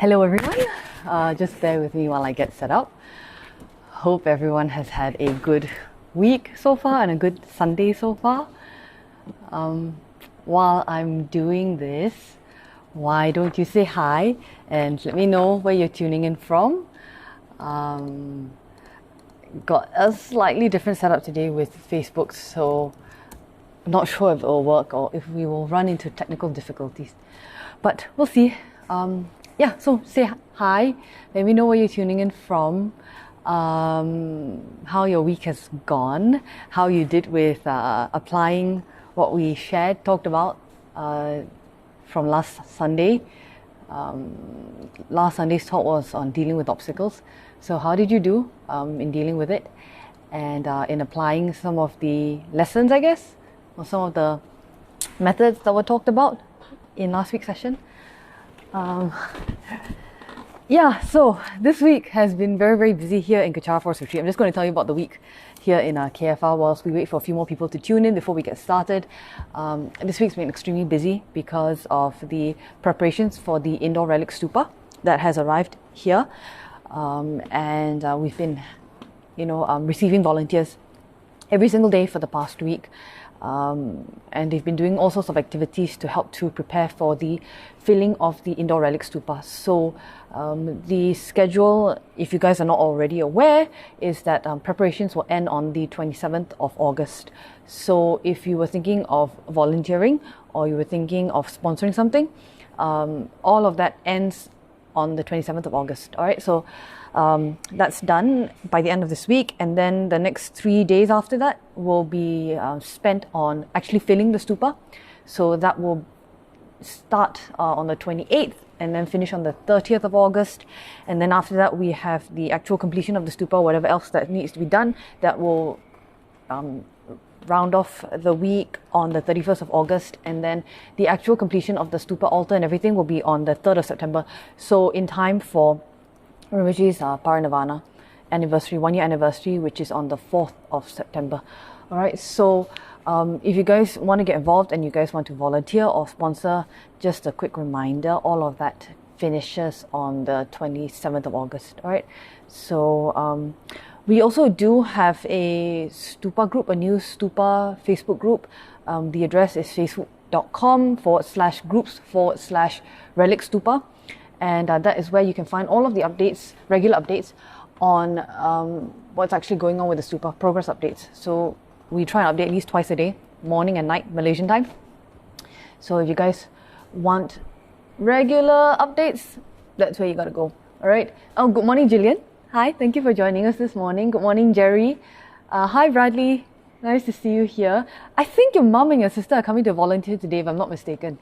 Hello everyone, just bear with me while I get set up. Hope everyone has had a good week so far and a good Sunday so far. While I'm doing this, why don't you say hi and let me know where you're tuning in from. Got a slightly different setup today with Facebook, so I'm not sure if it will work or if we will run into technical difficulties, but we'll see. So say hi, let me know where you're tuning in from, how your week has gone, how you did with applying what we talked about from last Sunday. Last Sunday's talk was on dealing with obstacles. So how did you do in dealing with it and in applying some of the lessons, I guess, or some of the methods that were talked about in last week's session? So this week has been very, very busy here in Kechara Forest Retreat. I'm just going to tell you about the week here in KFR whilst we wait for a few more people to tune in before we get started. This week's been extremely busy because of the preparations for the indoor relic stupa that has arrived here. We've been, receiving volunteers every single day for the past week. And they've been doing all sorts of activities to help to prepare for the filling of the indoor relic stupa. So the schedule, if you guys are not already aware, is that preparations will end on the 27th of August. So if you were thinking of volunteering or you were thinking of sponsoring something, all of that ends on the 27th of August. All right, so that's done by the end of this week, and then the next 3 days after that will be spent on actually filling the stupa. So that will start on the 28th and then finish on the 30th of August, and then after that we have the actual completion of the stupa, whatever else that needs to be done, that will round off the week on the 31st of August, and then the actual completion of the stupa altar and everything will be on the 3rd of September. So in time for Rinpoche's Parinirvana anniversary, 1 year anniversary, which is on the 4th of September. All right, so if you guys want to get involved and you guys want to volunteer or sponsor, just a quick reminder, all of that finishes on the 27th of August. All right, so we also do have a stupa group, a new stupa Facebook group. The address is facebook.com/groups/relic stupa. And that is where you can find all of the updates, regular updates on what's actually going on with the stupa, progress updates. So we try and update at least twice a day, morning and night, Malaysian time. So if you guys want regular updates, that's where you got to go. All right. Oh, good morning, Jillian. Hi, thank you for joining us this morning. Good morning, Jerry. Hi, Bradley. Nice to see you here. I think your mum and your sister are coming to volunteer today, if I'm not mistaken.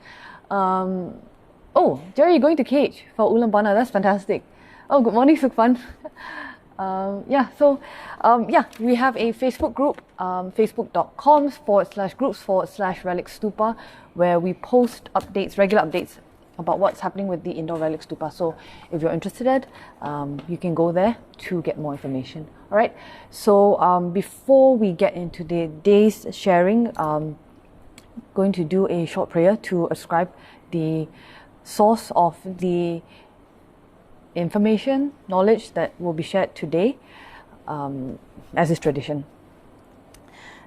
Oh, Jerry, you're going to Cage for Ulaanbaatar. That's fantastic. Oh, good morning, Sukpan. We have a Facebook group, facebook.com/groups/relic stupa, where we post updates, regular updates about what's happening with the indoor relic stupa. So if you're interested, you can go there to get more information. All right. So before we get into the day's sharing, going to do a short prayer to ascribe the source of the information, knowledge that will be shared today, as is tradition.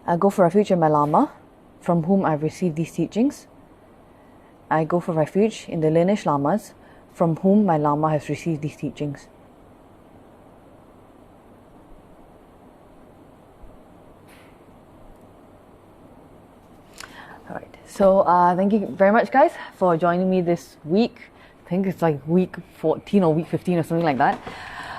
I go for refuge in my Lama, from whom I've received these teachings. I go for refuge in the lineage Lamas, from whom my Lama has received these teachings. All right. So thank you very much, guys, for joining me this week. I think it's like week 14 or week 15 or something like that.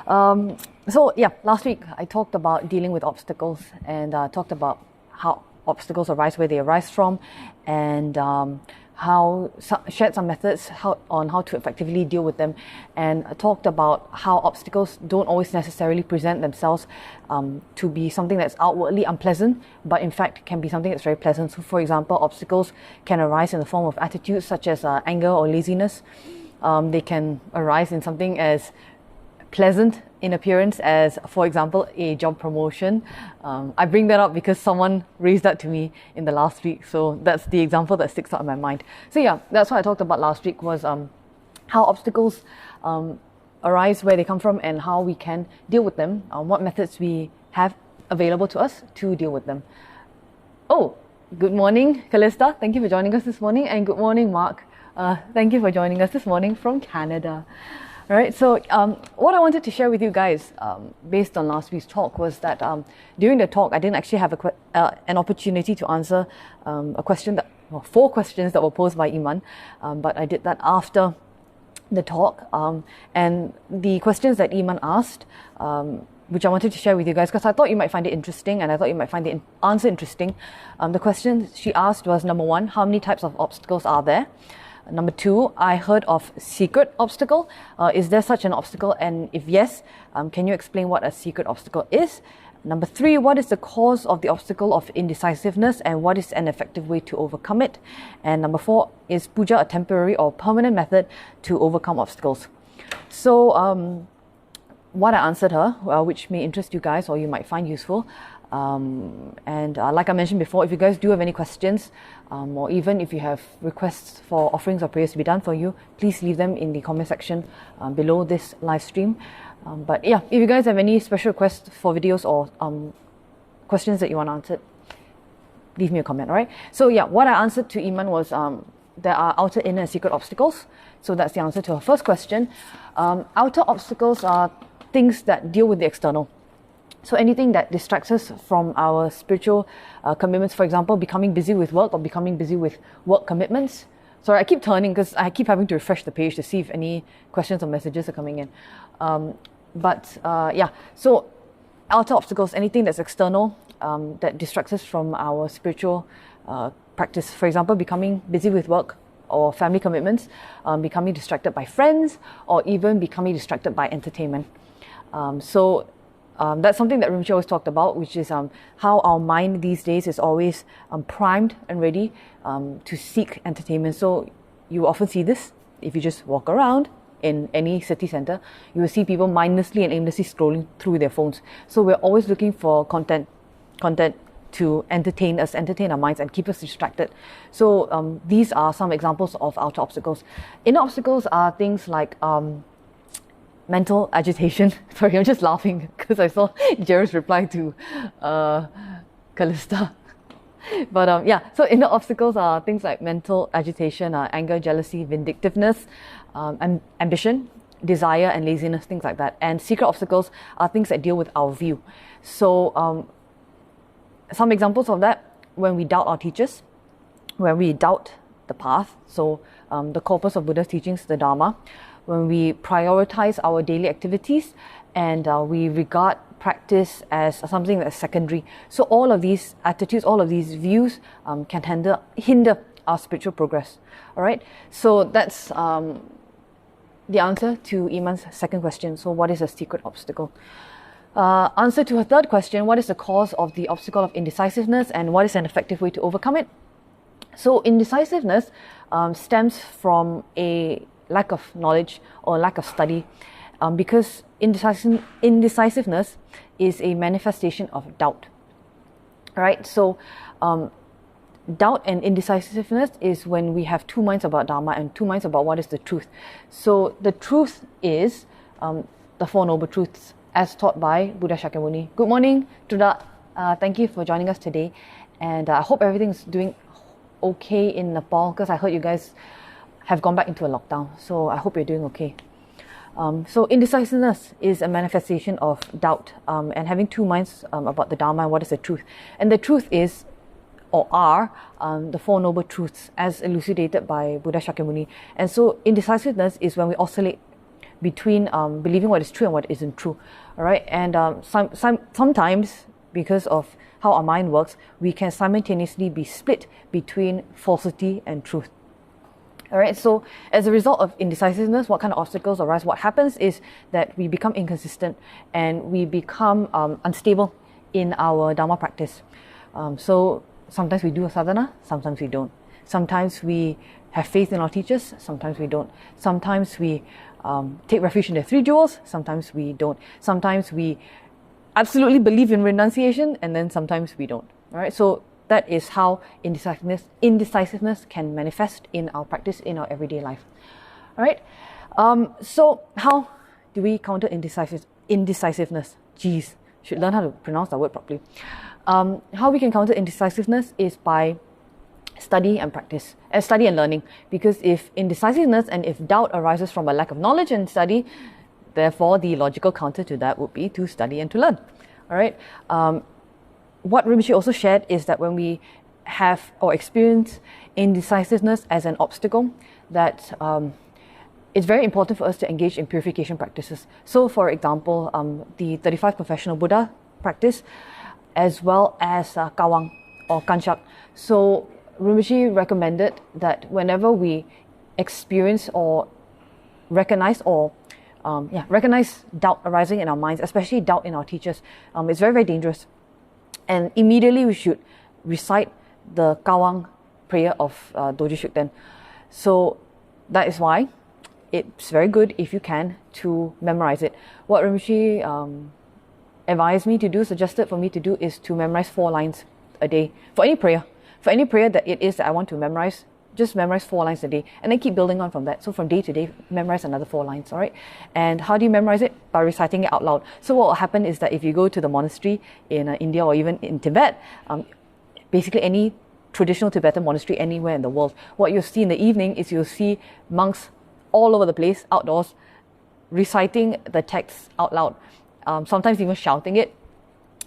Last week I talked about dealing with obstacles and talked about how obstacles arise, where they arise from, and shared some methods on how to effectively deal with them, and talked about how obstacles don't always necessarily present themselves to be something that's outwardly unpleasant, but in fact can be something that's very pleasant. So for example, obstacles can arise in the form of attitudes such as anger or laziness. They can arise in something as pleasant in appearance as, for example, a job promotion. I bring that up because someone raised that to me in the last week, so that's the example that sticks out in my mind. So yeah, that's what I talked about last week, was how obstacles arise, where they come from, and how we can deal with them, what methods we have available to us to deal with them. Oh, good morning, Callista. Thank you for joining us this morning. And good morning, Mark. Thank you for joining us this morning from Canada. All right, so what I wanted to share with you guys based on last week's talk was that during the talk, I didn't actually have an opportunity to answer four questions that were posed by Iman, but I did that after the talk, and the questions that Iman asked, which I wanted to share with you guys because I thought you might find it interesting, and I thought you might find the answer interesting. The question she asked was, number one, how many types of obstacles are there? Number two, I heard of secret obstacle. Is there such an obstacle? And if yes, can you explain what a secret obstacle is? Number three, what is the cause of the obstacle of indecisiveness, and what is an effective way to overcome it? And number four, is puja a temporary or permanent method to overcome obstacles? So what I answered her, which may interest you guys or you might find useful, and like I mentioned before, if you guys do have any questions, or even if you have requests for offerings or prayers to be done for you, please leave them in the comment section below this live stream. But yeah, if you guys have any special requests for videos or questions that you want answered, leave me a comment, alright? So yeah, what I answered to Iman was there are outer, inner and secret obstacles. So that's the answer to her first question. Outer obstacles are things that deal with the external. So anything that distracts us from our spiritual commitments, for example, becoming busy with work or becoming busy with work commitments. Sorry, I keep turning because I keep having to refresh the page to see if any questions or messages are coming in. Yeah, so outer obstacles, anything that's external, that distracts us from our spiritual practice. For example, becoming busy with work or family commitments, becoming distracted by friends, or even becoming distracted by entertainment. That's something that Rinpoche always talked about, which is how our mind these days is always primed and ready to seek entertainment. So you often see this if you just walk around in any city center. You will see people mindlessly and aimlessly scrolling through their phones. So we're always looking for content to entertain us, entertain our minds, and keep us distracted. So these are some examples of outer obstacles. Inner obstacles are things like mental agitation. Sorry, I'm just laughing because I saw Jared's reply to Callista. But yeah, so inner obstacles are things like mental agitation, anger, jealousy, vindictiveness, ambition, desire, and laziness, things like that. And secret obstacles are things that deal with our view. So some examples of that: when we doubt our teachers, when we doubt the path, so the corpus of Buddha's teachings, the Dharma, when we prioritize our daily activities, and we regard practice as something that's secondary. So all of these attitudes, all of these views can hinder our spiritual progress. All right, so that's the answer to Iman's second question. So what is a secret obstacle? Answer to her third question: what is the cause of the obstacle of indecisiveness, and what is an effective way to overcome it? So indecisiveness stems from a lack of knowledge or lack of study, because indecisiveness is a manifestation of doubt. All right, so doubt and indecisiveness is when we have two minds about Dharma and two minds about what is the truth. So the truth is the Four Noble Truths as taught by Buddha Shakyamuni. Good morning, Truda. Thank you for joining us today, and I hope everything's doing okay in Nepal, because I heard you guys have gone back into a lockdown. So I hope you're doing okay. So indecisiveness is a manifestation of doubt and having two minds about the Dharma and what is the truth. And the truth is, or are, the Four Noble Truths as elucidated by Buddha Shakyamuni. And so indecisiveness is when we oscillate between believing what is true and what isn't true. All right, and sometimes, because of how our mind works, we can simultaneously be split between falsity and truth. All right, so as a result of indecisiveness, what kind of obstacles arise? What happens is that we become inconsistent and we become unstable in our Dharma practice. So sometimes we do a sadhana, sometimes we don't. Sometimes we have faith in our teachers, sometimes we don't. Sometimes we take refuge in the three jewels, sometimes we don't. Sometimes we absolutely believe in renunciation, and then sometimes we don't. All right, so that is how indecisiveness can manifest in our practice, in our everyday life. All right. So how do we counter indecisiveness? Geez, should learn how to pronounce that word properly. How we can counter indecisiveness is by study and practice, and study and learning. Because if indecisiveness and if doubt arises from a lack of knowledge and study, therefore the logical counter to that would be to study and to learn. All right. What Rinpoche also shared is that when we have or experience indecisiveness as an obstacle, that it's very important for us to engage in purification practices. So, for example, the 35 Professional Buddha practice, as well as Kawang or Kanchak. So, Rinpoche recommended that whenever we experience or recognize doubt arising in our minds, especially doubt in our teachers, it's very, very dangerous. And immediately we should recite the Kawang prayer of Doji Shukden. So that is why it's very good, if you can, to memorize it. What Rinpoche advised me to do, suggested for me to do, is to memorize 4 lines a day for any prayer. For any prayer that it is that I want to memorize, just memorize 4 lines a day, and then keep building on from that. So from day to day, memorize another 4 lines, all right? And how do you memorize it? By reciting it out loud. So what will happen is that if you go to the monastery in India or even in Tibet, basically any traditional Tibetan monastery anywhere in the world, what you'll see in the evening is you'll see monks all over the place, outdoors, reciting the text out loud, sometimes even shouting it,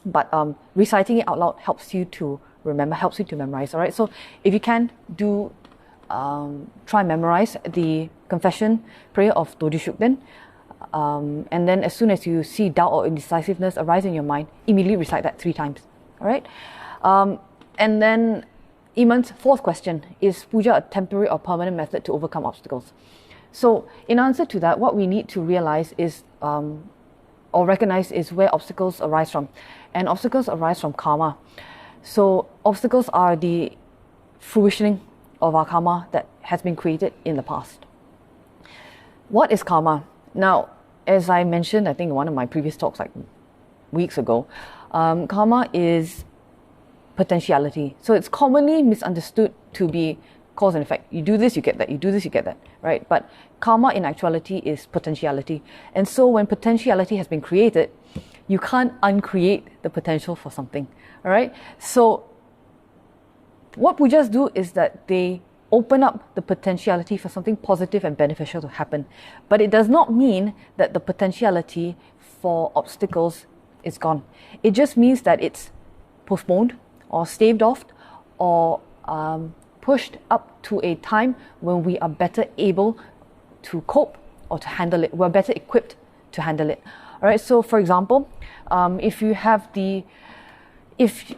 but reciting it out loud helps you to remember, helps you to memorize, all right? So if you can, do try and memorize the confession prayer of Doji Shukden, and then as soon as you see doubt or indecisiveness arise in your mind, immediately recite that 3 times, all right? And then Iman's 4th question: is puja a temporary or permanent method to overcome obstacles? So in answer to that, what we need to realize is, or recognize, is where obstacles arise from. And obstacles arise from karma. So obstacles are the fruitioning of our karma that has been created in the past. What is karma? Now, as I mentioned, I think in one of my previous talks like weeks ago, karma is potentiality. So it's commonly misunderstood to be cause and effect. You do this, you get that. You do this, you get that, right? But karma in actuality is potentiality. And so when potentiality has been created, you can't uncreate the potential for something, all right? So what pujas do is that they open up the potentiality for something positive and beneficial to happen. But it does not mean that the potentiality for obstacles is gone. It just means that it's postponed or staved off or pushed up to a time when we are better able to cope or to handle it. We're better equipped to handle it. All right. So, for example, if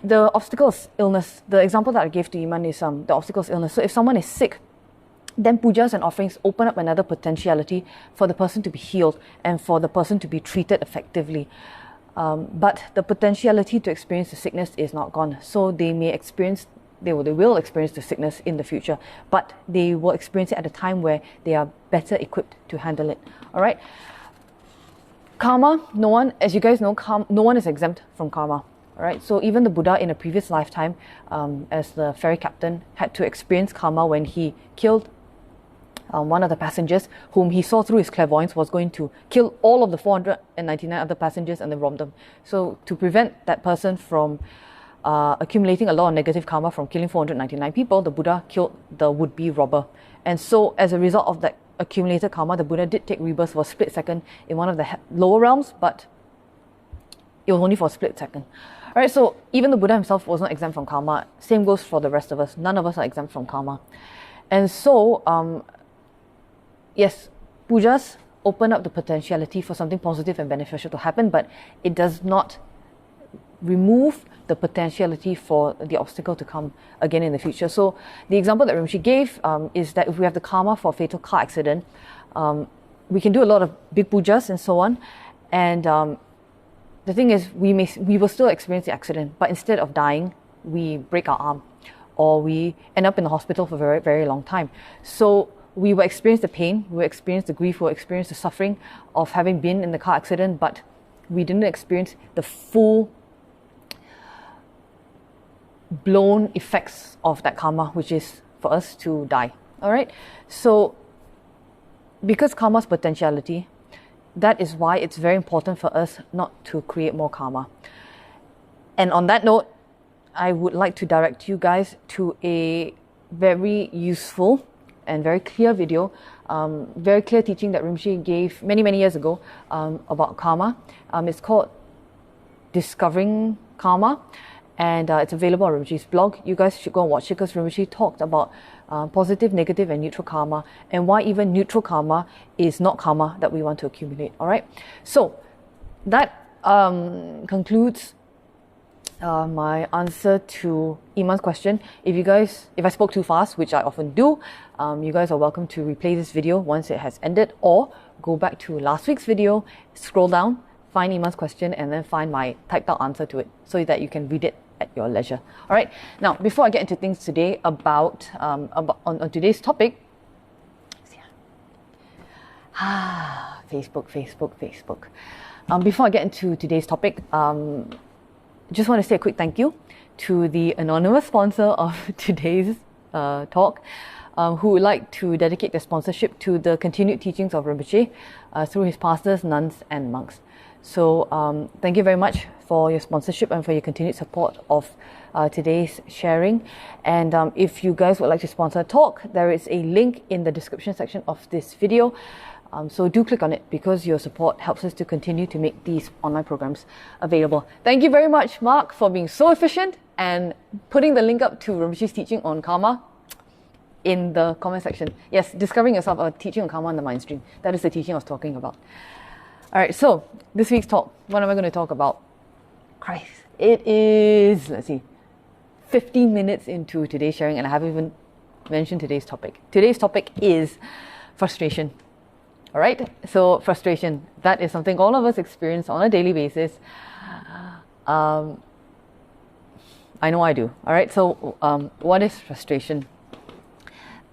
the obstacle is illness, the example that I gave to Iman is the obstacle is illness. So, if someone is sick, then pujas and offerings open up another potentiality for the person to be healed and for the person to be treated effectively. But the potentiality to experience the sickness is not gone. So they will experience the sickness in the future, but they will experience it at a time where they are better equipped to handle it. All right. Karma, no one, as you guys know, no one is exempt from karma. All right. So even the Buddha in a previous lifetime, as the ferry captain, had to experience karma when he killed one of the passengers whom he saw through his clairvoyance was going to kill all of the 499 other passengers and then rob them. So to prevent that person from accumulating a lot of negative karma from killing 499 people, the Buddha killed the would-be robber. And so as a result of that accumulated karma, the Buddha did take rebirth for a split second in one of the lower realms, but it was only for a split second. All right, so even the Buddha himself was not exempt from karma. Same goes for the rest of us. None of us are exempt from karma. And so, yes, pujas open up the potentiality for something positive and beneficial to happen, but it does not remove the potentiality for the obstacle to come again in the future. So the example that Rinpoche gave is that if we have the karma for a fatal car accident, we can do a lot of big pujas and so on. And the thing is, we will still experience the accident, but instead of dying, we break our arm or we end up in the hospital for a very, very long time. So we will experience the pain, we will experience the grief, we will experience the suffering of having been in the car accident, but we didn't experience the full blown effects of that karma, which is for us to die. All right. So because karma's potentiality, that is why it's very important for us not to create more karma. And on that note, I would like to direct you guys to a very useful and very clear video, very clear teaching that Rinpoche gave many years ago about karma. It's called Discovering Karma, and it's available on Rinpoche's blog. You guys should go and watch it because Rinpoche talked about positive, negative and neutral karma, and why even neutral karma is not karma that we want to accumulate. Alright, so that concludes my answer to Iman's question. If I spoke too fast, which I often do, you guys are welcome to replay this video once it has ended, or go back to last week's video, scroll down, find Iman's question, and then find my typed out answer to it so that you can read it at your leisure. All right. Now, before I get into things today about on today's topic, Facebook. Before I get into today's topic, just want to say a quick thank you to the anonymous sponsor of today's talk, who would like to dedicate their sponsorship to the continued teachings of Rinpoche through his pastors, nuns, and monks. So thank you very much for your sponsorship and for your continued support of today's sharing. And if you guys would like to sponsor a talk, there is a link in the description section of this video. So do click on it because your support helps us to continue to make these online programs available. Thank you very much, Mark, for being so efficient and putting the link up to Rinpoche's teaching on karma in the comment section. Yes, discovering yourself, a teaching on karma in the mind stream. That is the teaching I was talking about. All right, so this week's talk, what am I going to talk about? Christ, it is, let's see, 15 minutes into today's sharing and I haven't even mentioned today's topic. Today's topic is frustration. All right, so frustration, that is something all of us experience on a daily basis. I know I do. All right, so what is frustration?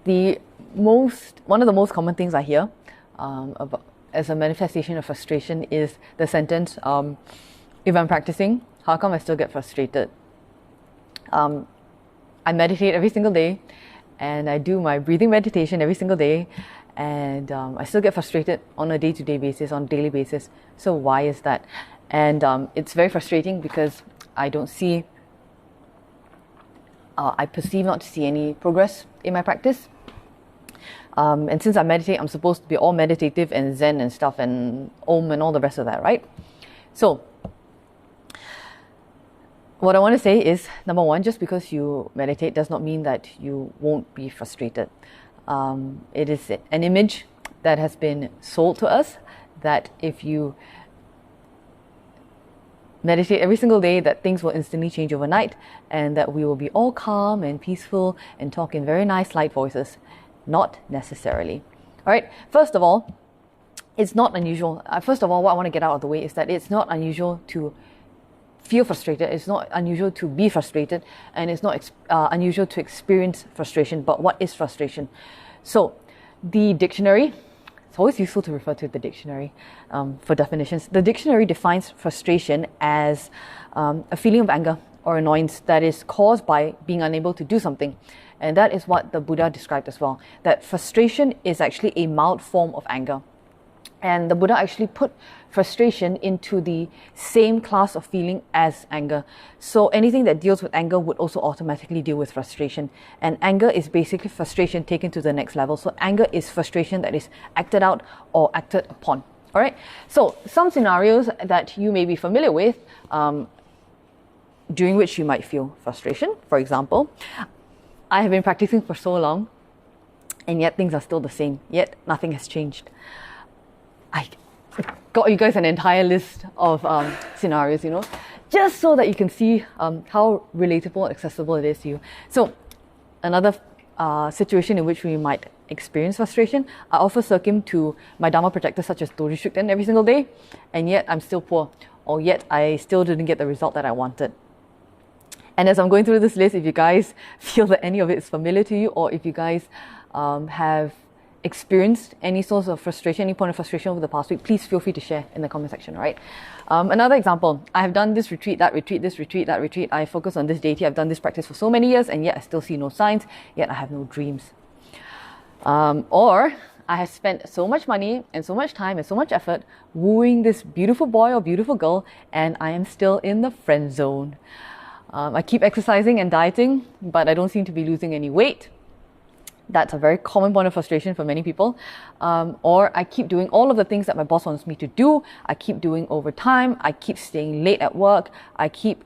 One of the most common things I hear about as a manifestation of frustration is the sentence, if I'm practicing, how come I still get frustrated? I meditate every single day and I do my breathing meditation every single day, and I still get frustrated on a day-to-day basis, on a daily basis. So why is that? And it's very frustrating because I perceive not to see any progress in my practice. And since I meditate, I'm supposed to be all meditative and zen and stuff and om and all the rest of that, right? So what I want to say is, number one, just because you meditate does not mean that you won't be frustrated. It is an image that has been sold to us that if you meditate every single day, that things will instantly change overnight and that we will be all calm and peaceful and talk in very nice light voices. Not necessarily. All right, first of all, it's not unusual. First of all, what I want to get out of the way is that it's not unusual to feel frustrated, it's not unusual to be frustrated, and it's not unusual to experience frustration. But what is frustration? So the dictionary, it's always useful to refer to the dictionary for definitions. The dictionary defines frustration as a feeling of anger or annoyance that is caused by being unable to do something. And that is what the Buddha described as well, that frustration is actually a mild form of anger. And the Buddha actually put frustration into the same class of feeling as anger. So anything that deals with anger would also automatically deal with frustration. And anger is basically frustration taken to the next level. So anger is frustration that is acted out or acted upon. All right. So some scenarios that you may be familiar with during which you might feel frustration. For example, I have been practicing for so long and yet things are still the same. Yet nothing has changed. I got you guys an entire list of scenarios, just so that you can see how relatable and accessible it is to you. So another situation in which we might experience frustration, I offer circum to my Dharma protectors such as Doji Shukden every single day, and yet I'm still poor, or yet I still didn't get the result that I wanted. And as I'm going through this list, if you guys feel that any of it is familiar to you, or if you guys have experienced any source of frustration, any point of frustration over the past week, please feel free to share in the comment section, right? Another example, I have done this retreat, that retreat, this retreat, that retreat. I focus on this deity. I've done this practice for so many years and yet I still see no signs, yet I have no dreams. Or I have spent so much money and so much time and so much effort wooing this beautiful boy or beautiful girl, and I am still in the friend zone. I keep exercising and dieting, but I don't seem to be losing any weight. That's a very common point of frustration for many people. Or I keep doing all of the things that my boss wants me to do. I keep doing overtime. I keep staying late at work. I keep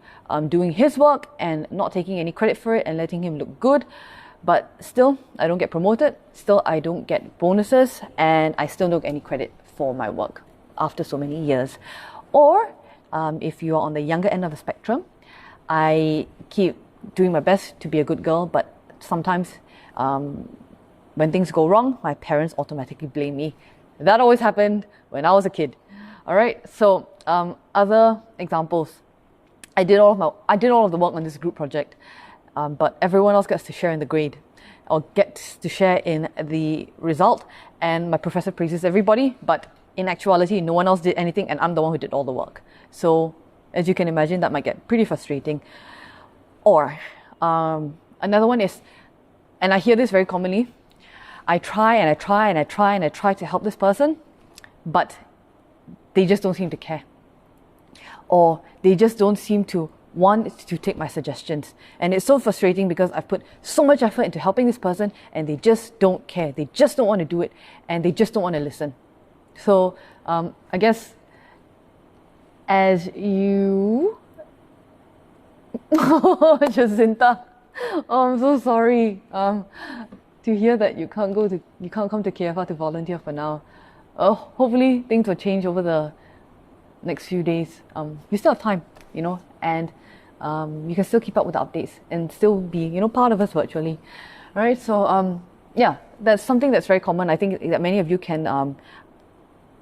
doing his work and not taking any credit for it and letting him look good. But still, I don't get promoted. Still, I don't get bonuses, and I still don't get any credit for my work after so many years. Or if you are on the younger end of the spectrum, I keep doing my best to be a good girl, but sometimes when things go wrong, my parents automatically blame me. That always happened when I was a kid. All right. So other examples, I did all of the work on this group project, but everyone else gets to share in the grade or gets to share in the result, and my professor praises everybody, but in actuality, no one else did anything, and I'm the one who did all the work. So as you can imagine, that might get pretty frustrating. Or another one is, and I hear this very commonly, I try to help this person, but they just don't seem to care. Or they just don't seem to want to take my suggestions. And it's so frustrating because I've put so much effort into helping this person and they just don't care. They just don't want to do it, and they just don't want to listen. So I guess as you... Jacinta, oh, I'm so sorry to hear that you can't come to KFR to volunteer for now. Hopefully things will change over the next few days. You still have time, and you can still keep up with the updates and still be, part of us virtually. All right, so yeah, that's something that's very common. I think that many of you can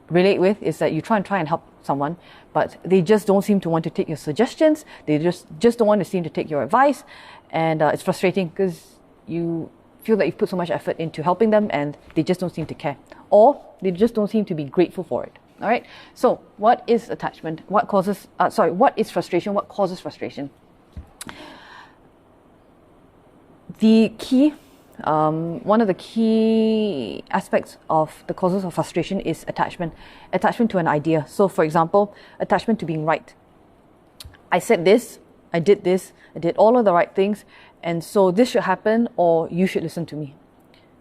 relate with, is that you try and help someone, but they just don't seem to want to take your suggestions. They just don't want to seem to take your advice, and it's frustrating because you feel that you've put so much effort into helping them and they just don't seem to care, or they just don't seem to be grateful for it. All right. So what is attachment? What is frustration? What causes frustration? The key, one of the key aspects of the causes of frustration is attachment to an idea. So for example, attachment to being right. I said this, I did all of the right things, and so this should happen, or you should listen to me.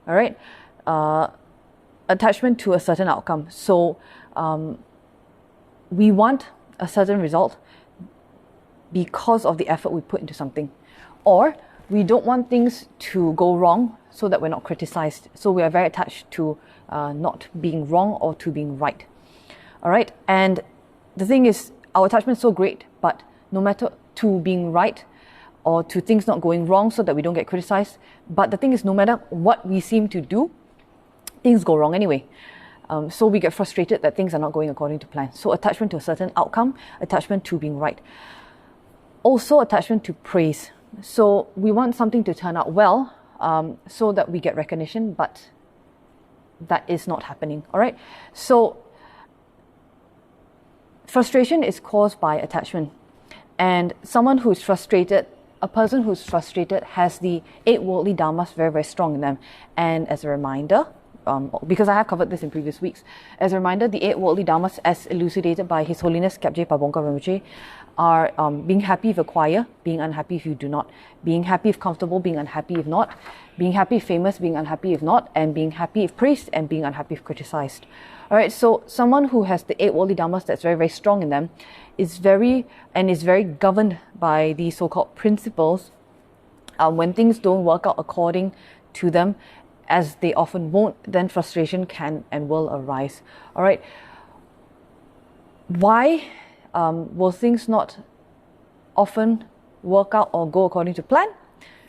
All right. Attachment to a certain outcome. So we want a certain result because of the effort we put into something, or we don't want things to go wrong so that we're not criticized. So we are very attached to not being wrong or to being right. All right. And the thing is, our attachment is so great, but no matter to being right or to things not going wrong so that we don't get criticized. But the thing is, no matter what we seem to do, things go wrong anyway. So we get frustrated that things are not going according to plan. So attachment to a certain outcome, attachment to being right. Also attachment to praise. So we want something to turn out well, so that we get recognition, but that is not happening. All right. So frustration is caused by attachment, and someone who's frustrated, a person who's frustrated has the 8 worldly dharmas very, very strong in them. And as a reminder, because I have covered this in previous weeks, as a reminder, the 8 worldly dharmas, as elucidated by His Holiness Kapje Pabongka Rinpoche, are being happy if acquire, being unhappy if you do not, being happy if comfortable, being unhappy if not, being happy if famous, being unhappy if not, and being happy if praised, and being unhappy if criticized. All right, so someone who has the 8 worldly dharmas that's very, very strong in them is very governed by these so-called principles. When things don't work out according to them, as they often won't, then frustration can and will arise. All right. Why will things not often work out or go according to plan?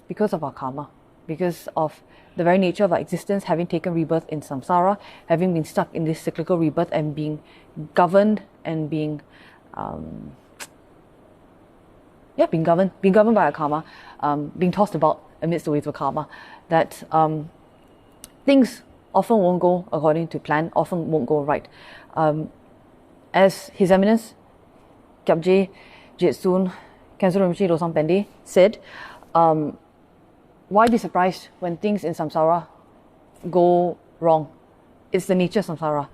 Because of our karma, because of the very nature of our existence, having taken rebirth in samsara, having been stuck in this cyclical rebirth and being governed and being governed by our karma, being tossed about amidst the waves of karma, that things often won't go according to plan, often won't go right. As His Eminence Kyabje Jetsun Khyentse Rinpoche Losang Pende said, why be surprised when things in samsara go wrong? It's the nature of samsara.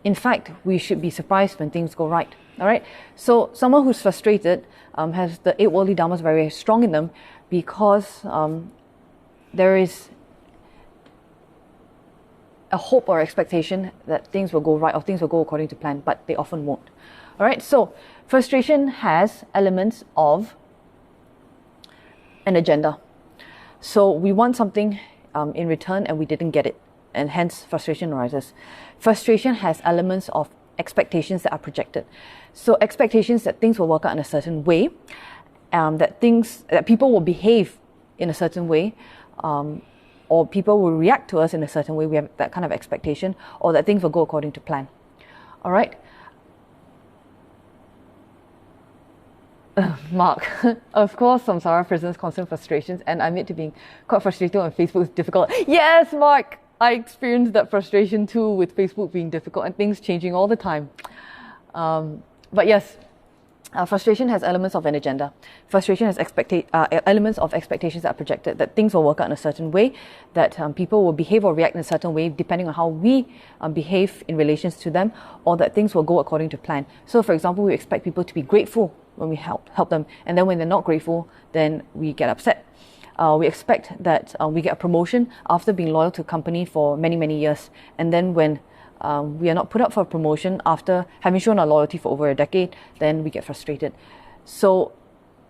In fact, we should be surprised when things go right. All right. So someone who's frustrated has the 8 worldly dharmas very strong in them, because there is a hope or expectation that things will go right or things will go according to plan, but they often won't. All right. So frustration has elements of an agenda. So we want something in return and we didn't get it, and hence frustration arises. Frustration has elements of expectations that are projected. So expectations that things will work out in a certain way, that people will behave in a certain way, or people will react to us in a certain way. We have that kind of expectation, or that things will go according to plan. All right. Mark, of course, samsara presents constant frustrations, and I admit to being quite frustrated on Facebook is difficult. Yes, Mark, I experienced that frustration too, with Facebook being difficult and things changing all the time. But yes, frustration has elements of an agenda. Frustration has elements of expectations that are projected, that things will work out in a certain way, that people will behave or react in a certain way depending on how we behave in relations to them, or that things will go according to plan. So for example, we expect people to be grateful when we help them, and then when they're not grateful, then we get upset. We expect that we get a promotion after being loyal to a company for many, many years, and then when we are not put up for a promotion after having shown our loyalty for over a decade, then we get frustrated. So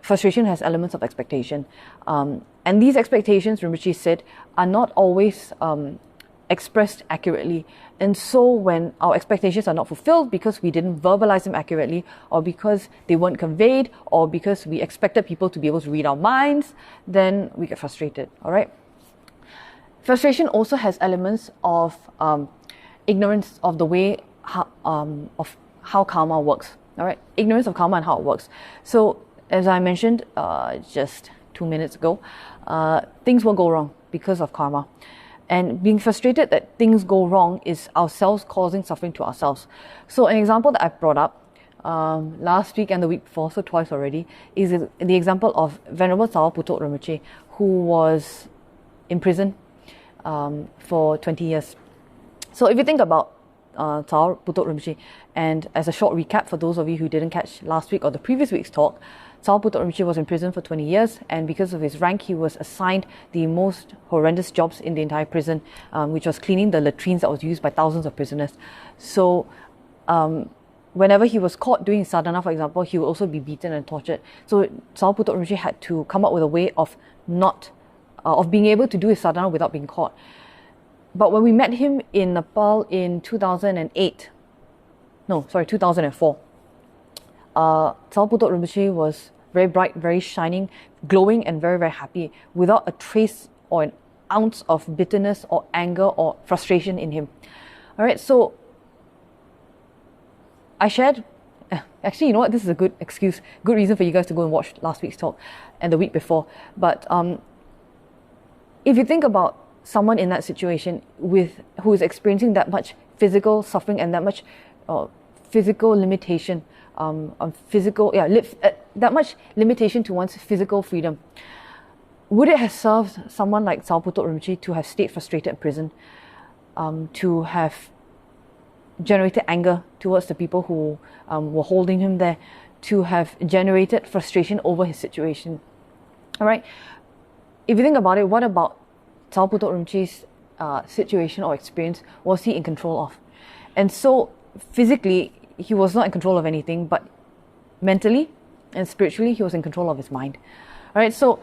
frustration has elements of expectation, and these expectations, Rinpoche said, are not always expressed accurately. And so when our expectations are not fulfilled because we didn't verbalize them accurately, or because they weren't conveyed, or because we expected people to be able to read our minds, then we get frustrated. All right. Frustration also has elements of ignorance of the way of how karma works. All right, ignorance of karma and how it works. So as I mentioned just 2 minutes ago, things will go wrong because of karma. And being frustrated that things go wrong is ourselves causing suffering to ourselves. So an example that I brought up last week and the week before, so twice already, is the example of Venerable Tsao Putok Rinpoche, who was in prison for 20 years. So if you think about Tsao Putok Rinpoche, and as a short recap for those of you who didn't catch last week or the previous week's talk, Tsao Putok Rinpoche was in prison for 20 years, and because of his rank, he was assigned the most horrendous jobs in the entire prison, which was cleaning the latrines that was used by thousands of prisoners. So whenever he was caught doing sadhana, for example, he would also be beaten and tortured. So Tsao Putok Rinpoche had to come up with a way of of being able to do his sadhana without being caught. But when we met him in Nepal in 2004, Tsao Putok Rinpoche was very bright, very shining, glowing, and very, very happy, without a trace or an ounce of bitterness or anger or frustration in him. All right, so I shared, actually, you know what, this is a good reason for you guys to go and watch last week's talk and the week before. But if you think about someone in that situation who is experiencing that much physical suffering and that much physical limitation, that much limitation to one's physical freedom, would it have served someone like Tsao Putok Rinpoche to have stayed frustrated in prison, to have generated anger towards the people who were holding him there, to have generated frustration over his situation? All right. If you think about it, what about Tsao Putok Rinpoche's situation or experience was he in control of? And so physically, he was not in control of anything, but mentally and spiritually, he was in control of his mind. All right, so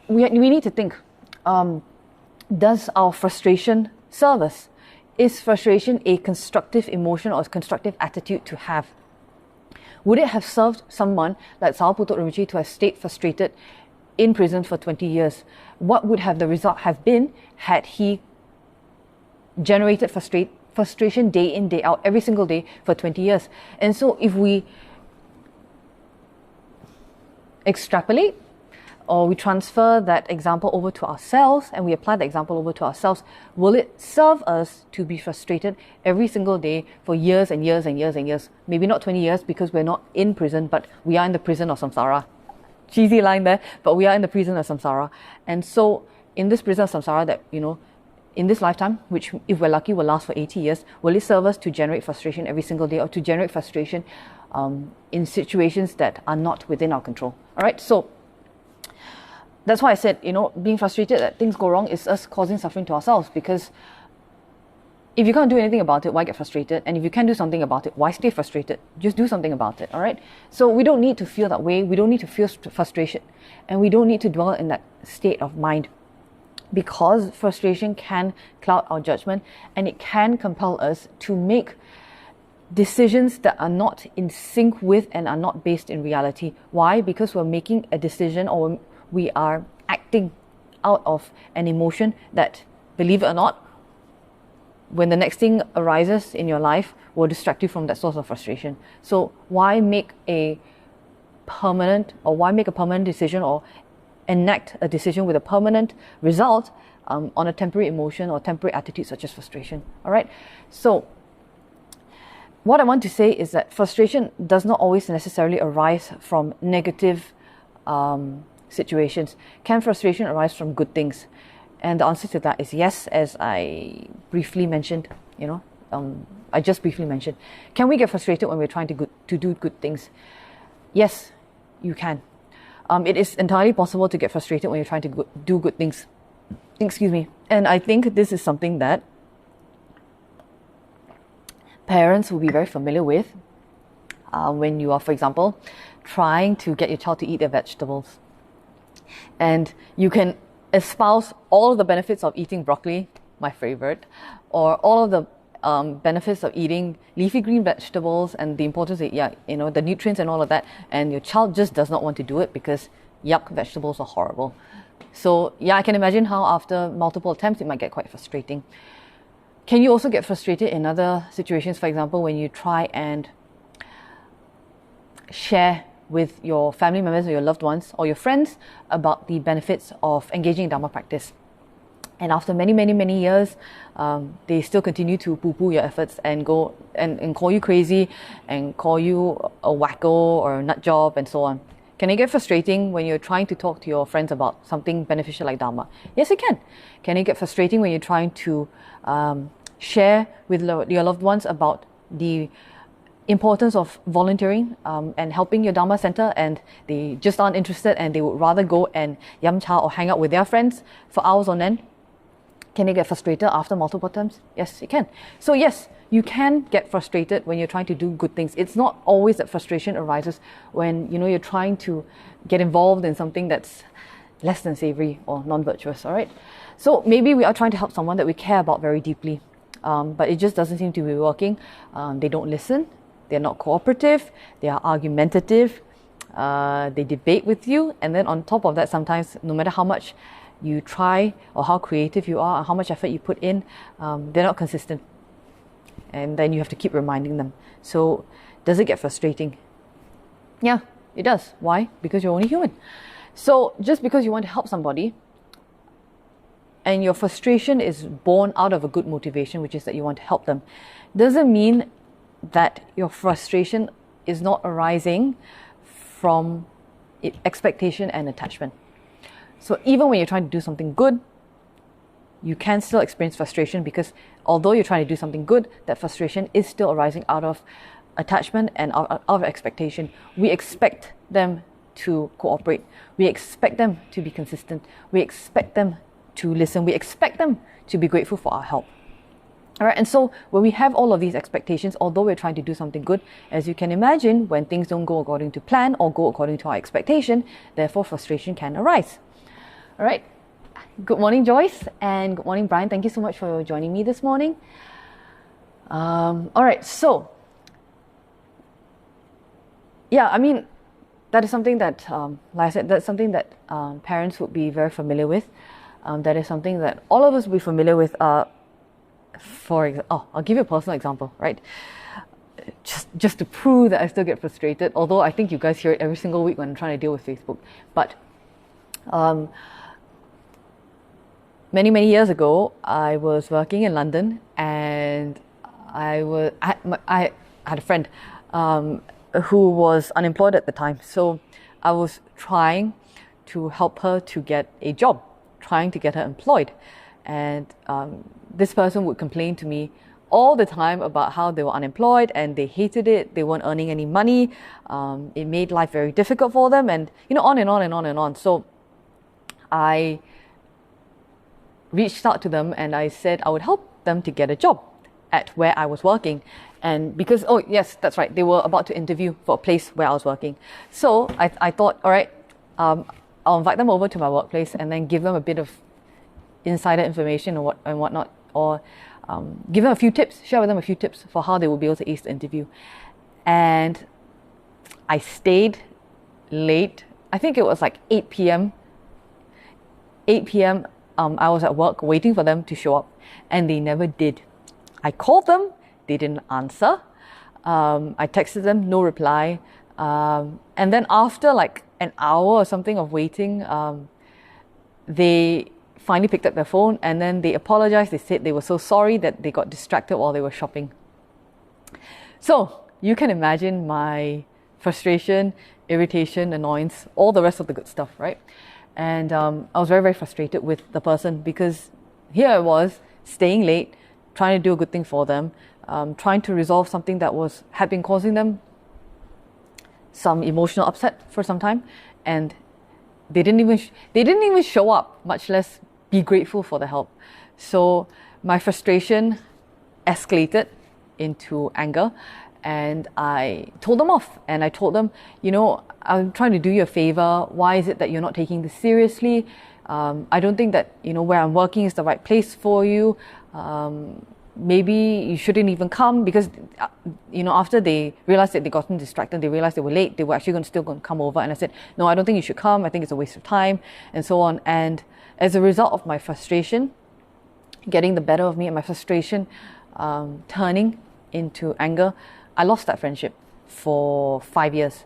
we need to think, does our frustration serve us? Is frustration a constructive emotion or a constructive attitude to have? Would it have served someone like Tsao Putok Rinpoche to have stayed frustrated in prison for 20 years? What would have the result have been had he generated frustration day in, day out, every single day for 20 years? And so if we extrapolate, or we transfer that example over to ourselves and we apply the example over to ourselves, will it serve us to be frustrated every single day for years and years and years and years? Maybe not 20 years because we're not in prison, but we are in the prison of samsara. Cheesy line there, but we are in the prison of samsara. And so in this prison of samsara that, in this lifetime, which if we're lucky will last for 80 years, will it serve us to generate frustration every single day, or to generate frustration in situations that are not within our control? All right, so that's why I said, being frustrated that things go wrong is us causing suffering to ourselves, because if you can't do anything about it, why get frustrated? And if you can do something about it, why stay frustrated? Just do something about it, all right? So we don't need to feel that way. We don't need to feel frustration. And we don't need to dwell in that state of mind, because frustration can cloud our judgment, and it can compel us to make decisions that are not in sync with and are not based in reality. Why? Because we're making a decision, or we are acting out of an emotion that, believe it or not, when the next thing arises in your life, will distract you from that source of frustration. So why make a permanent decision, or enact a decision with a permanent result on a temporary emotion or temporary attitude such as frustration? All right. So what I want to say is that frustration does not always necessarily arise from negative situations. Can frustration arise from good things? And the answer to that is yes, as I briefly mentioned. I just briefly mentioned. Can we get frustrated when we're trying to do good things? Yes, you can. It is entirely possible to get frustrated when you're trying to do good things. Excuse me. And I think this is something that parents will be very familiar with when you are, for example, trying to get your child to eat their vegetables. And you can espouse all of the benefits of eating broccoli, my favorite, or all of the benefits of eating leafy green vegetables and the importance of, the nutrients and all of that, and your child just does not want to do it because, yuck, vegetables are horrible. So yeah, I can imagine how after multiple attempts it might get quite frustrating. Can you also get frustrated in other situations? For example, when you try and share with your family members or your loved ones or your friends about the benefits of engaging in Dharma practice. And after many, many, many years, they still continue to poo-poo your efforts and go and call you crazy and call you a wacko or a nut job and so on. Can it get frustrating when you're trying to talk to your friends about something beneficial like Dharma? Yes, it can. Can it get frustrating when you're trying to share with your loved ones about the importance of volunteering and helping your Dharma center, and they just aren't interested and they would rather go and yum cha or hang out with their friends for hours on end? Can they get frustrated after multiple times? Yes, it can. So yes, you can get frustrated when you're trying to do good things. It's not always that frustration arises when you're trying to get involved in something that's less than savory or non-virtuous, all right? So maybe we are trying to help someone that we care about very deeply, but it just doesn't seem to be working. They don't listen. They're not cooperative, they are argumentative, they debate with you, and then on top of that, sometimes no matter how much you try or how creative you are or how much effort you put in, they're not consistent. And then you have to keep reminding them. So does it get frustrating? Yeah, it does. Why? Because you're only human. So just because you want to help somebody and your frustration is born out of a good motivation, which is that you want to help them, doesn't mean that your frustration is not arising from expectation and attachment. So even when you're trying to do something good, you can still experience frustration, because although you're trying to do something good, that frustration is still arising out of attachment and out of expectation. We expect them to cooperate. We expect them to be consistent. We expect them to listen. We expect them to be grateful for our help. All right, and so when we have all of these expectations, although we're trying to do something good, as you can imagine, when things don't go according to plan or go according to our expectation, therefore frustration can arise. All right, good morning, Joyce, and good morning, Brian. Thank you so much for joining me this morning. All right, so yeah, I mean, that is something that, like I said, that's something that parents would be very familiar with. That is something that all of us will be familiar with. I'll give you a personal example, right? Just to prove that I still get frustrated, although I think you guys hear it every single week when I'm trying to deal with Facebook. But many years ago, I was working in London, and I had a friend who was unemployed at the time. So I was trying to help her to get a job, trying to get her employed. And this person would complain to me all the time about how they were unemployed and they hated it, they weren't earning any money, it made life very difficult for them, and on and on and on and on. So I reached out to them and I said I would help them to get a job at where I was working. And because, oh yes, that's right, they were about to interview for a place where I was working. So I thought, all right, I'll invite them over to my workplace and then give them a bit of insider information and whatnot, or give them a few tips, share with them a few tips for how they will be able to ace the interview. And I stayed late. I think it was like 8 p.m. 8 p.m. I was at work waiting for them to show up, and they never did. I called them, they didn't answer. I texted them, no reply. And then after like an hour or something of waiting, they finally picked up their phone, and then they apologized. They said they were so sorry that they got distracted while they were shopping. So you can imagine my frustration, irritation, annoyance, all the rest of the good stuff, right? And I was very, very frustrated with the person, because here I was staying late, trying to do a good thing for them, trying to resolve something that had been causing them some emotional upset for some time, and they didn't even show up, much less be grateful for the help. So my frustration escalated into anger, and I told them off. And I told them, I'm trying to do you a favor. Why is it that you're not taking this seriously? I don't think that where I'm working is the right place for you. Maybe you shouldn't even come, because after they realized that they gotten distracted, they realized they were late, they were actually still going to come over. And I said, no, I don't think you should come. I think it's a waste of time, and so on. And as a result of my frustration getting the better of me, and my frustration turning into anger, I lost that friendship for 5 years.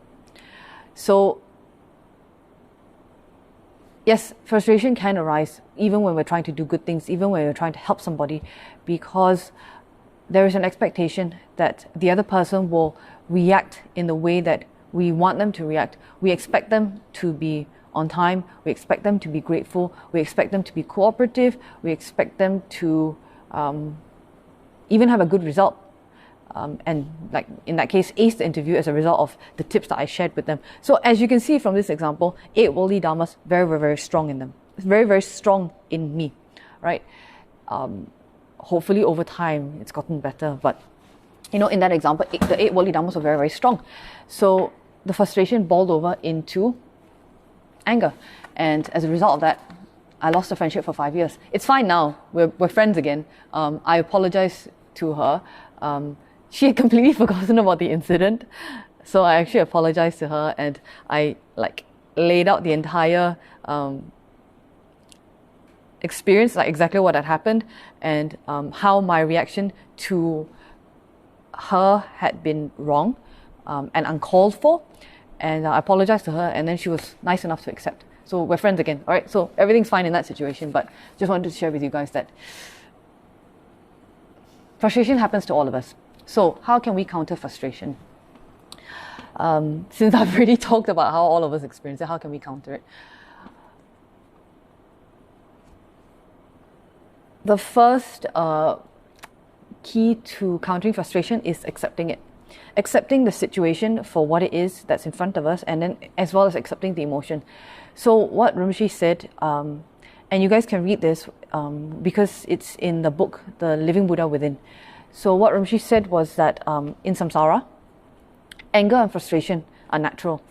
So yes, frustration can arise even when we're trying to do good things, even when we're trying to help somebody, because there is an expectation that the other person will react in the way that we want them to react. We expect them to be on time, we expect them to be grateful, we expect them to be cooperative, we expect them to even have a good result. And like in that case, ace the interview as a result of the tips that I shared with them. So as you can see from this example, 8 worldly dharmas, very, very, very strong in them. It's very, very strong in me, right? Hopefully over time it's gotten better, but in that example, the 8 worldly dharmas were very, very strong. So the frustration boiled over into anger, and as a result of that, I lost the friendship for 5 years. It's fine now. We're friends again. I apologized to her. She had completely forgotten about the incident, so I actually apologized to her, and I laid out the entire experience, like exactly what had happened, and how my reaction to her had been wrong and uncalled for. And I apologized to her, and then she was nice enough to accept. So we're friends again. All right, so everything's fine in that situation, but just wanted to share with you guys that frustration happens to all of us. So how can we counter frustration? Since I've already talked about how all of us experience it, how can we counter it? The first key to countering frustration is accepting it. Accepting the situation for what it is that's in front of us, and then as well as accepting the emotion. So what Rinpoche said, and you guys can read this because it's in the book, The Living Buddha Within. So what Rinpoche said was that in samsara, anger and frustration are natural.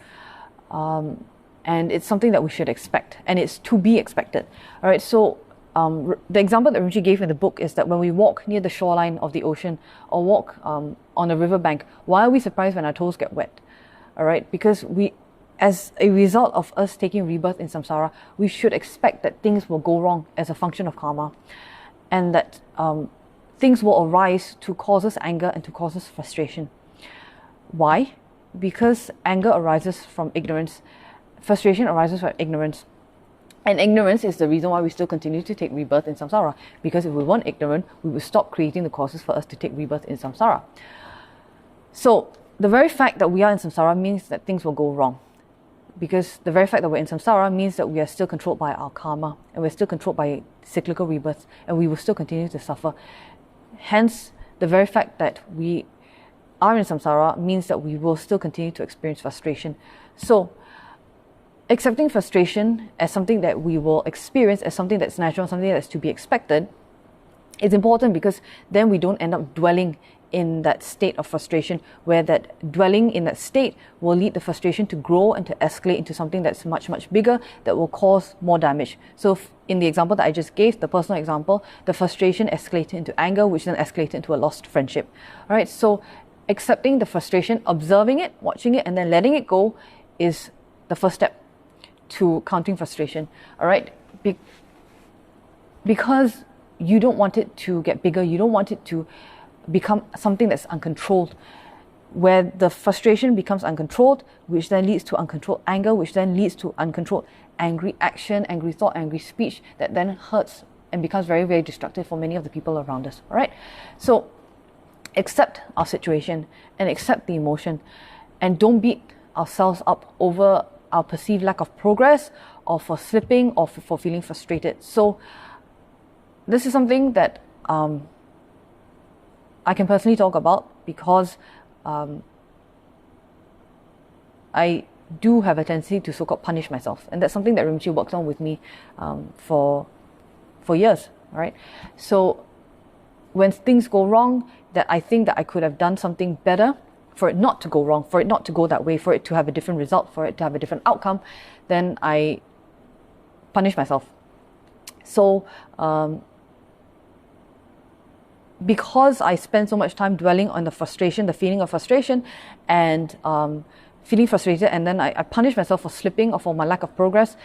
And it's something that we should expect, and it's to be expected. All right, so the example that Rinpoche gave in the book is that when we walk near the shoreline of the ocean, or walk on a riverbank, why are we surprised when our toes get wet? All right, because as a result of us taking rebirth in samsara, we should expect that things will go wrong as a function of karma, and that things will arise to cause us anger and to cause us frustration. Why? Because anger arises from ignorance, frustration arises from ignorance. And ignorance is the reason why we still continue to take rebirth in samsara. Because if we weren't ignorant, we would stop creating the causes for us to take rebirth in samsara. So the very fact that we are in samsara means that things will go wrong. because the very fact that we're in samsara means that we are still controlled by our karma, and we're still controlled by cyclical rebirths, and we will still continue to suffer. Hence, the very fact that we are in samsara means that we will still continue to experience frustration. So, accepting frustration as something that we will experience, as something that's natural, something that's to be expected, is important, because then we don't end up dwelling in that state of frustration, where that dwelling in that state will lead the frustration to grow and to escalate into something that's much, much bigger, that will cause more damage. So in the example that I just gave, the personal example, the frustration escalated into anger, which then escalated into a lost friendship. All right, so accepting the frustration, observing it, watching it, and then letting it go is the first step to countering frustration. All right, because you don't want it to get bigger, you don't want it to become something that's uncontrolled, where the frustration becomes uncontrolled, which then leads to uncontrolled anger, which then leads to uncontrolled angry action, angry thought, angry speech, that then hurts and becomes very, very destructive for many of the people around us. All right, so accept our situation and accept the emotion, and don't beat ourselves up over our perceived lack of progress, or for slipping, or for feeling frustrated. So this is something that I can personally talk about, because I do have a tendency to so-called punish myself, and that's something that Rinpoche works on with me for years. All right, so when things go wrong, that I think that I could have done something better for it not to go wrong, for it not to go that way, for it to have a different result, for it to have a different outcome, then I punish myself. So because I spend so much time dwelling on the frustration, the feeling of frustration, and feeling frustrated, and then I punish myself for slipping or for my lack of progress,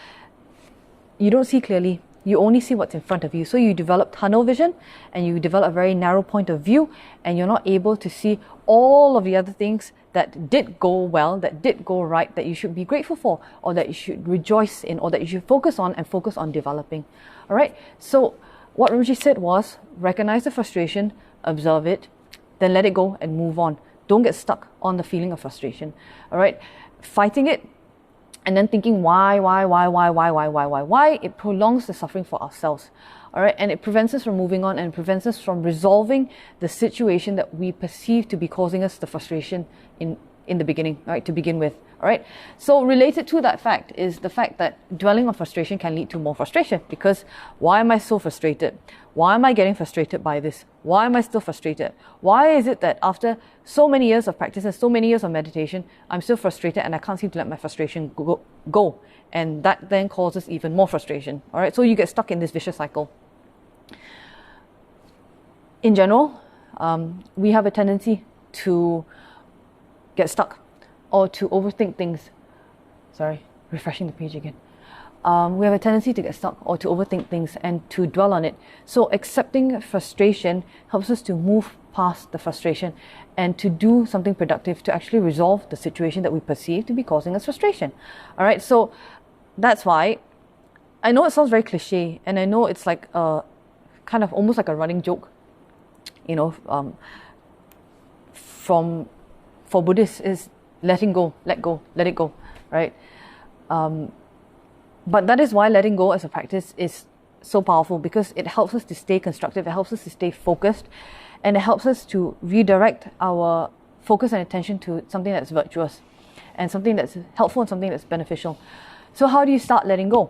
you don't see clearly. You only see what's in front of you. So you develop tunnel vision, and you develop a very narrow point of view, and you're not able to see all of the other things that did go well, that did go right, that you should be grateful for, or that you should rejoice in, or that you should focus on and focus on developing. All right, so what Rinpoche said was, recognize the frustration, observe it, then let it go and move on. Don't get stuck on the feeling of frustration. All right, fighting it and then thinking why, it prolongs the suffering for ourselves. All right, and it prevents us from moving on, and prevents us from resolving the situation that we perceive to be causing us the frustration in the beginning, all right, to begin with. All right, so related to that fact is the fact that dwelling on frustration can lead to more frustration, because why am I so frustrated? Why am I getting frustrated by this? Why am I still frustrated? Why is it that after so many years of practice and so many years of meditation, I'm still frustrated and I can't seem to let my frustration go? And that then causes even more frustration. All right, so you get stuck in this vicious cycle. In general, we have a tendency to get stuck or to overthink things. Sorry, refreshing the page again. We have a tendency to get stuck or to overthink things and to dwell on it. So accepting frustration helps us to move past the frustration and to do something productive to actually resolve the situation that we perceive to be causing us frustration. All right, so that's why I know it sounds very cliche, and I know it's like a kind of almost like a running joke, you know, for Buddhists is letting go, let go, let it go, right? But that is why letting go as a practice is so powerful, because it helps us to stay constructive, it helps us to stay focused, and it helps us to redirect our focus and attention to something that's virtuous and something that's helpful and something that's beneficial. So how do you start letting go?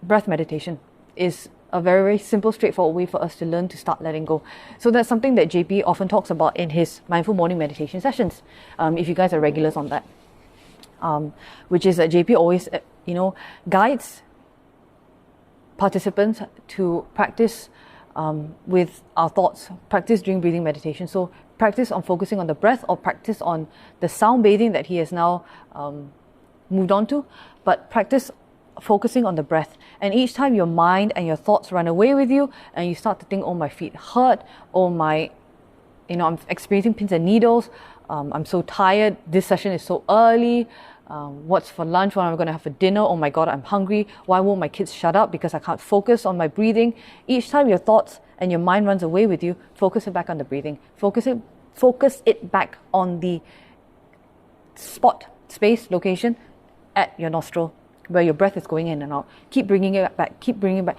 Breath meditation is a very, very simple, straightforward way for us to learn to start letting go. So that's something that JP often talks about in his mindful morning meditation sessions, if you guys are regulars on that. Which is that JP always, guides participants to practice with our thoughts, practice during breathing meditation. So practice on focusing on the breath, or practice on the sound bathing that he has now moved on to, but practice focusing on the breath. And each time your mind and your thoughts run away with you, and you start to think, oh, my feet hurt, oh, I'm experiencing pins and needles, I'm so tired, this session is so early, what's for lunch, what am I going to have for dinner, oh my god, I'm hungry, why won't my kids shut up because I can't focus on my breathing? Each time your thoughts and your mind runs away with you, focus it back on the breathing. Focus it back on the spot space, location, at your nostril, where your breath is going in and out. Keep bringing it back, keep bringing it back.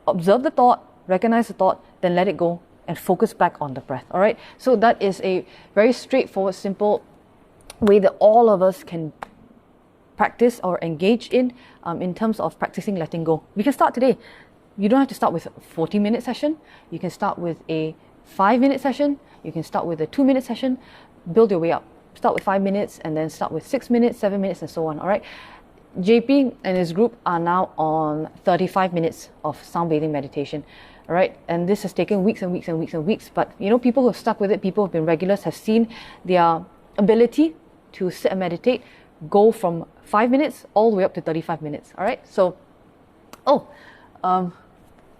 Observe the thought, recognize the thought, then let it go and focus back on the breath. All right. So that is a very straightforward, simple way that all of us can practice or engage in terms of practicing letting go. We can start today. You don't have to start with a 40-minute session. You can start with a 5-minute session. You can start with a 2-minute session. Build your way up. Start with 5 minutes and then start with 6 minutes, 7 minutes, and so on. All right. JP and his group are now on 35 minutes of sound bathing meditation. All right. And this has taken weeks and weeks and weeks and weeks. But you know, people who have stuck with it, people who have been regulars, have seen their ability to sit and meditate go from 5 minutes all the way up to 35 minutes. All right. So,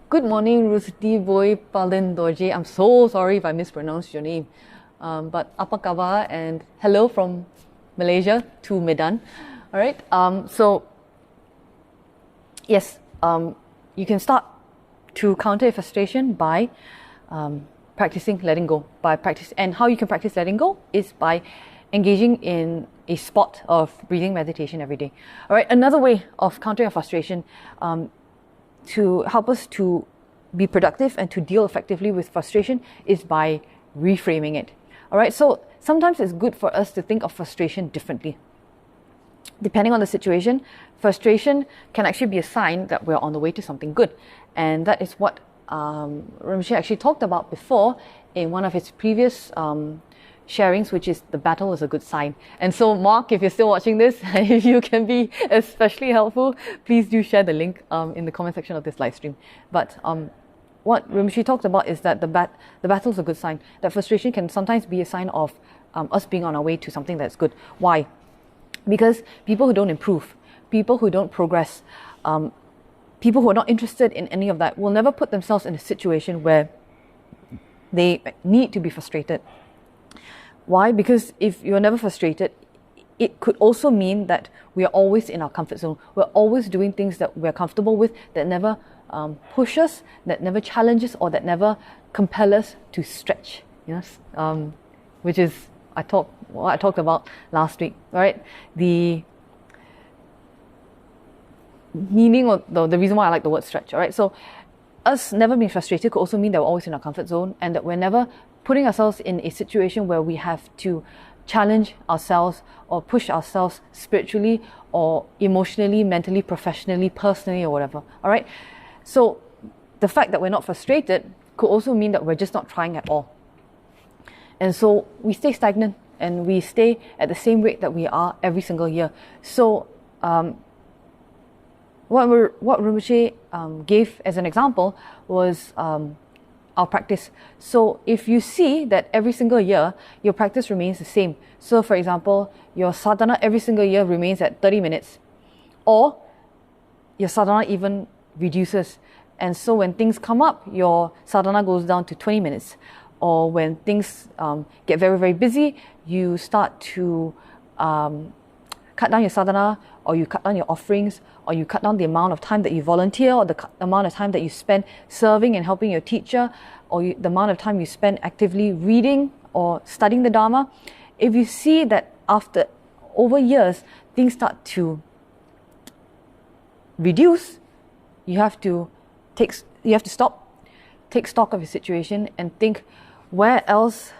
good morning, Rusdi Boy Palin Dorje. I'm so sorry if I mispronounced your name. But apa khabar and hello from Malaysia to Medan. All right. So, yes, you can start to counter your frustration by practicing letting go. And how you can practice letting go is by engaging in a spot of breathing meditation every day. All right. Another way of countering your frustration to help us to be productive and to deal effectively with frustration is by reframing it. All right. So sometimes it's good for us to think of frustration differently. Depending on the situation, frustration can actually be a sign that we're on the way to something good. And that is what Rinpoche actually talked about before in one of his previous sharings, which is the battle is a good sign. And so, Mark, if you're still watching this, if you can be especially helpful, please do share the link in the comment section of this live stream. But what Rinpoche talked about is that the battle is a good sign. That frustration can sometimes be a sign of us being on our way to something that's good. Why? Because people who don't improve, people who don't progress, people who are not interested in any of that will never put themselves in a situation where they need to be frustrated. Why? Because if you're never frustrated, it could also mean that we are always in our comfort zone. We're always doing things that we're comfortable with, that never push us, that never challenge us, or that never compel us to stretch. Yes, which is what I talked about last week. Right? The meaning or the reason why I like the word stretch. All right. So us never being frustrated could also mean that we're always in our comfort zone and that we're never putting ourselves in a situation where we have to challenge ourselves or push ourselves spiritually or emotionally, mentally, professionally, personally, or whatever. All right. So the fact that we're not frustrated could also mean that we're just not trying at all. And so we stay stagnant and we stay at the same rate that we are every single year. So what Rinpoche gave as an example was our practice. So if you see that every single year your practice remains the same, so for example your sadhana every single year remains at 30 minutes, or your sadhana even reduces, and so when things come up your sadhana goes down to 20 minutes, or when things get very, very busy, you start to cut down your sadhana, or you cut down your offerings, or you cut down the amount of time that you volunteer, or the amount of time that you spend serving and helping your teacher, or the amount of time you spend actively reading or studying the Dharma. If you see that over years things start to reduce, you have to stop, take stock of your situation and think, where else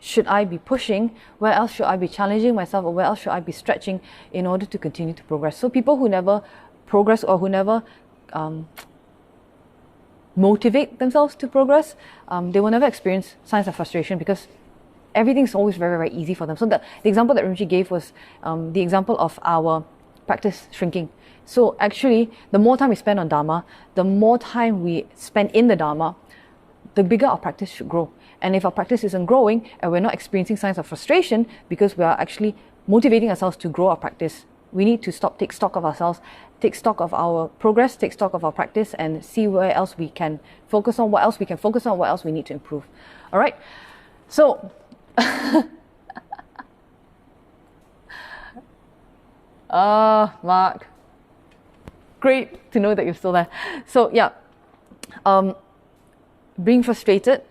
should I be pushing? Where else should I be challenging myself? Or where else should I be stretching in order to continue to progress? So people who never progress or who never motivate themselves to progress, they will never experience signs of frustration because everything's always very, very easy for them. So the example that Rinpoche gave was the example of our practice shrinking. So actually, the more time we spend on Dharma, the more time we spend in the Dharma, the bigger our practice should grow. And if our practice isn't growing and we're not experiencing signs of frustration because we are actually motivating ourselves to grow our practice, we need to stop, take stock of ourselves, take stock of our progress, take stock of our practice, and see where else we can focus on, what else we can focus on, what else we need to improve. All right. So, Mark, great to know that you're still there. So yeah, being frustrated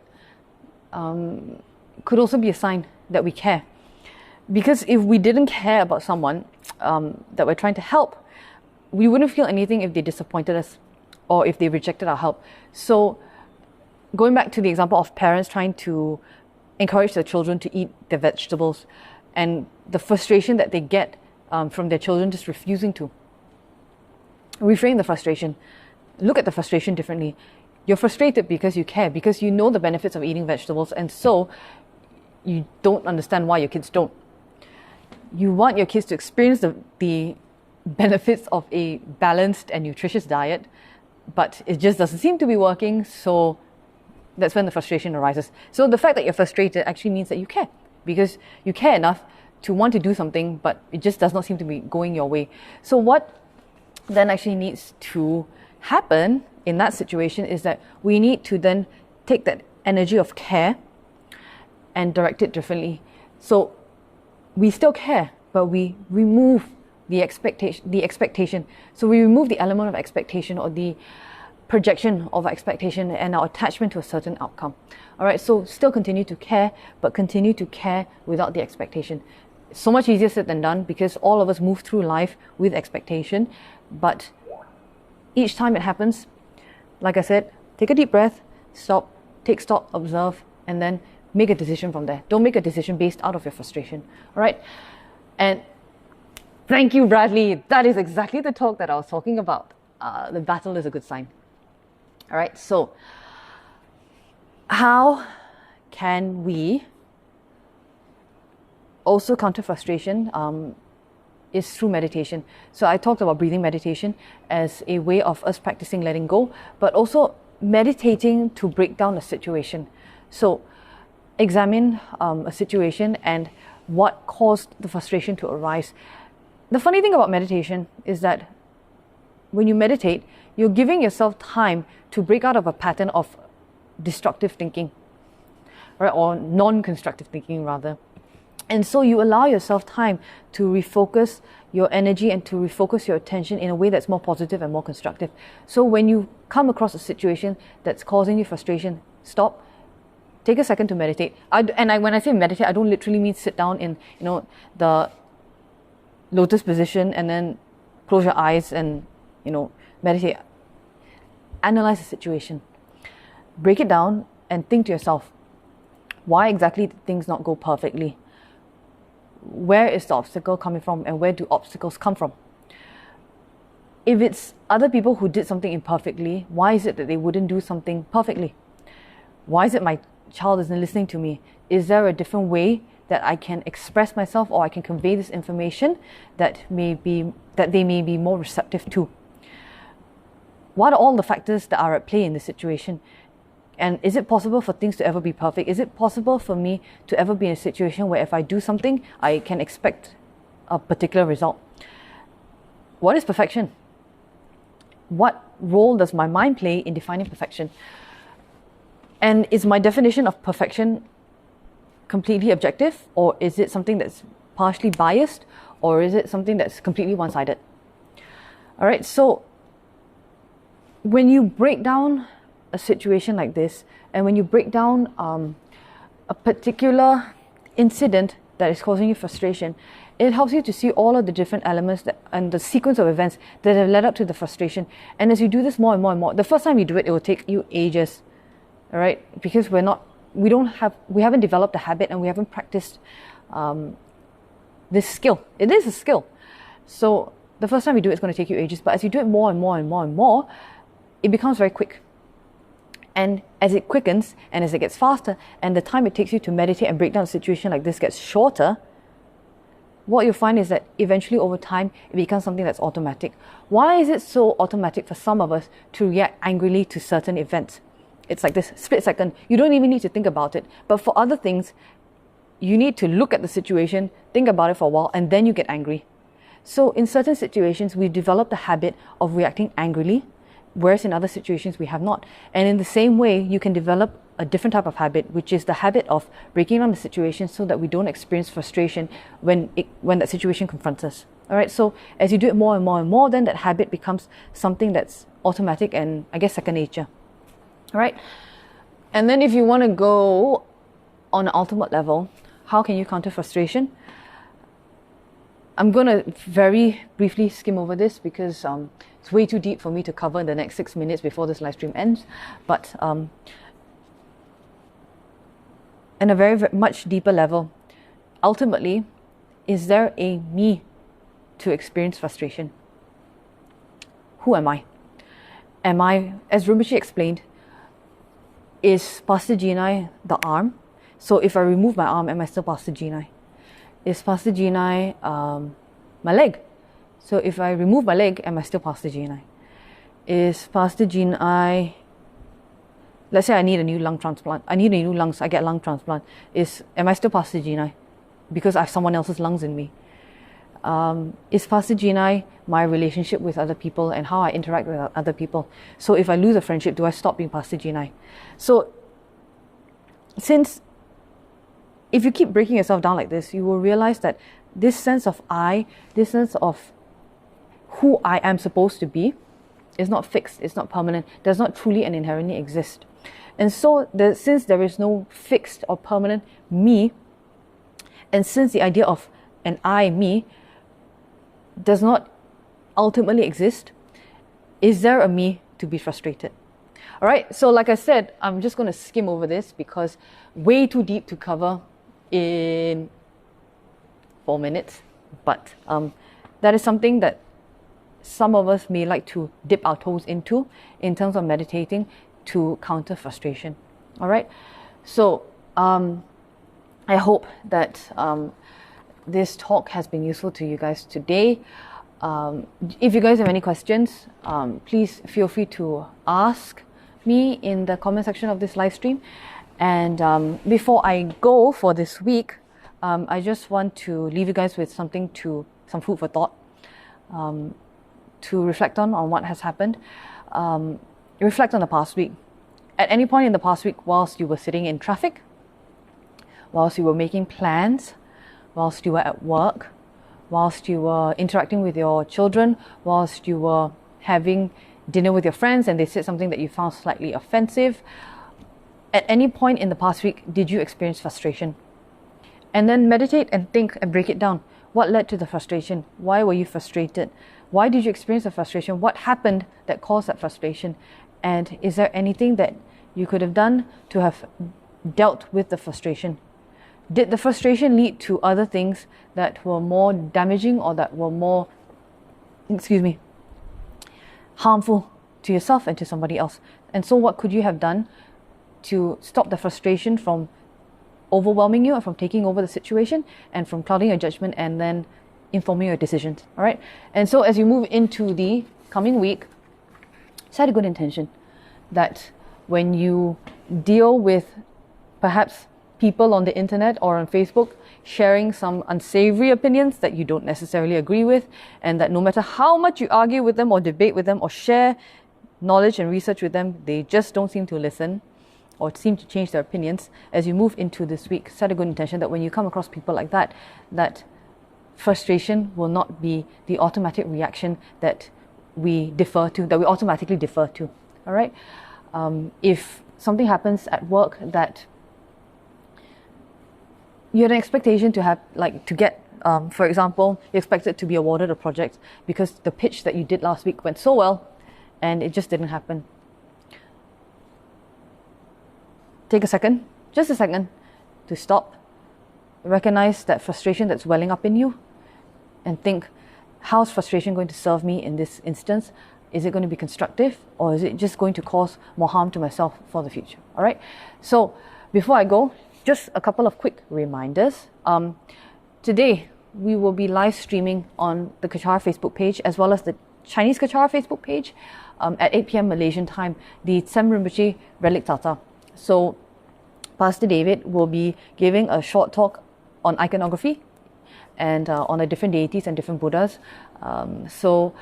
could also be a sign that we care. Because if we didn't care about someone that we're trying to help, we wouldn't feel anything if they disappointed us or if they rejected our help. So going back to the example of parents trying to encourage their children to eat their vegetables and the frustration that they get from their children just refusing to. Reframe the frustration. Look at the frustration differently. You're frustrated because you care, because you know the benefits of eating vegetables, and so you don't understand why your kids don't. You want your kids to experience the benefits of a balanced and nutritious diet, but it just doesn't seem to be working, so that's when the frustration arises. So the fact that you're frustrated actually means that you care, because you care enough to want to do something, but it just does not seem to be going your way. So what then actually needs to happen in that situation is that we need to then take that energy of care and direct it differently. So we still care, but we remove the expectation. So we remove the element of expectation or the projection of expectation and our attachment to a certain outcome. All right, so still continue to care, but continue to care without the expectation. It's so much easier said than done, because all of us move through life with expectation, but each time it happens, like I said, take a deep breath, stop, take stock, observe, and then make a decision from there. Don't make a decision based out of your frustration. All right, and thank you, Bradley. That is exactly the talk that I was talking about. The battle is a good sign. All right, so how can we also counter frustration? Is through meditation. So I talked about breathing meditation as a way of us practicing letting go, but also meditating to break down a situation. So examine a situation and what caused the frustration to arise. The funny thing about meditation is that when you meditate, you're giving yourself time to break out of a pattern of destructive thinking, right? Or non-constructive thinking rather. And so you allow yourself time to refocus your energy and to refocus your attention in a way that's more positive and more constructive. So when you come across a situation that's causing you frustration, stop, take a second to meditate. When I say meditate, I don't literally mean sit down in the lotus position and then close your eyes and meditate. Analyze the situation, break it down, and think to yourself, why exactly did things not go perfectly? Where is the obstacle coming from, and where do obstacles come from? If it's other people who did something imperfectly, why is it that they wouldn't do something perfectly? Why is it my child isn't listening to me? Is there a different way that I can express myself, or I can convey this information that they may be more receptive to? What are all the factors that are at play in this situation? And is it possible for things to ever be perfect? Is it possible for me to ever be in a situation where if I do something, I can expect a particular result? What is perfection? What role does my mind play in defining perfection? And is my definition of perfection completely objective? Or is it something that's partially biased? Or is it something that's completely one-sided? All right, so when you break down a situation like this, and when you break down a particular incident that is causing you frustration, it helps you to see all of the different elements and the sequence of events that have led up to the frustration. And as you do this more and more and more, the first time you do it, it will take you ages, all right? Because we haven't developed a habit, and we haven't practiced this skill. It is a skill. So the first time you do it, it's going to take you ages. But as you do it more and more and more and more, it becomes very quick. And as it quickens and as it gets faster, and the time it takes you to meditate and break down a situation like this gets shorter, what you'll find is that eventually over time, it becomes something that's automatic. Why is it so automatic for some of us to react angrily to certain events? It's like this split second. You don't even need to think about it. But for other things, you need to look at the situation, think about it for a while, and then you get angry. So in certain situations, we develop the habit of reacting angrily, whereas in other situations we have not. And in the same way, you can develop a different type of habit, which is the habit of breaking down the situation so that we don't experience frustration when that situation confronts us. All right, so as you do it more and more and more, then that habit becomes something that's automatic and I guess second nature. All right, and then if you want to go on an ultimate level, how can you counter frustration? I'm going to very briefly skim over this because it's way too deep for me to cover in the next 6 minutes before this live stream ends. But in a very, very much deeper level, ultimately, is there a me to experience frustration? Who am I? Am I, as Rinpoche explained, is Pastor Jinai the arm? So if I remove my arm, am I still Pastor Jinai? Is Pastor Jinai my leg? So if I remove my leg, am I still Pastor Jinai? Is Pastor Jinai, let's say I need a new lung transplant. I need a new lungs, I get lung transplant. Am I still Pastor Jinai? Because I have someone else's lungs in me. Is Pastor Jinai my relationship with other people and how I interact with other people? So if I lose a friendship, do I stop being Pastor Jinai? So if you keep breaking yourself down like this, you will realize that this sense of I, this sense of who I am supposed to be, is not fixed, it's not permanent, does not truly and inherently exist. And so since there is no fixed or permanent me, and since the idea of an I, me, does not ultimately exist, is there a me to be frustrated? All right, so like I said, I'm just going to skim over this because way too deep to cover in 4 minutes. But that is something that some of us may like to dip our toes into in terms of meditating to counter frustration. All right, so I hope that this talk has been useful to you guys today. If you guys have any questions, please feel free to ask me in the comment section of this live stream. And before I go for this week, I just want to leave you guys with some food for thought, to reflect on what has happened. Reflect on the past week. At any point in the past week, whilst you were sitting in traffic, whilst you were making plans, whilst you were at work, whilst you were interacting with your children, whilst you were having dinner with your friends and they said something that you found slightly offensive, at any point in the past week, did you experience frustration? And then meditate and think and break it down. What led to the frustration? Why were you frustrated? Why did you experience the frustration? What happened that caused that frustration? And is there anything that you could have done to have dealt with the frustration? Did the frustration lead to other things that were more damaging or that were more, harmful to yourself and to somebody else? And so what could you have done to stop the frustration from overwhelming you and from taking over the situation and from clouding your judgment and then informing your decisions? All right. And so as you move into the coming week, set a good intention that when you deal with perhaps people on the internet or on Facebook sharing some unsavory opinions that you don't necessarily agree with, and that no matter how much you argue with them or debate with them or share knowledge and research with them, they just don't seem to listen or seem to change their opinions. As you move into this week, set a good intention that when you come across people like that, that frustration will not be the automatic reaction that we automatically defer to. All right. If something happens at work that you had an expectation to get, for example, you expected to be awarded a project because the pitch that you did last week went so well and it just didn't happen. Take just a second to stop, recognize that frustration that's welling up in you and think, how's frustration going to serve me in this instance? Is it going to be constructive or is it just going to cause more harm to myself for the future? All right. So before I go, just a couple of quick reminders. Today, we will be live streaming on the Kechara Facebook page as well as the Chinese Kechara Facebook page at 8 p.m. Malaysian time, the Tsem Rinpoche Relic Tata. So Pastor David will be giving a short talk on iconography and on the different deities and different Buddhas. So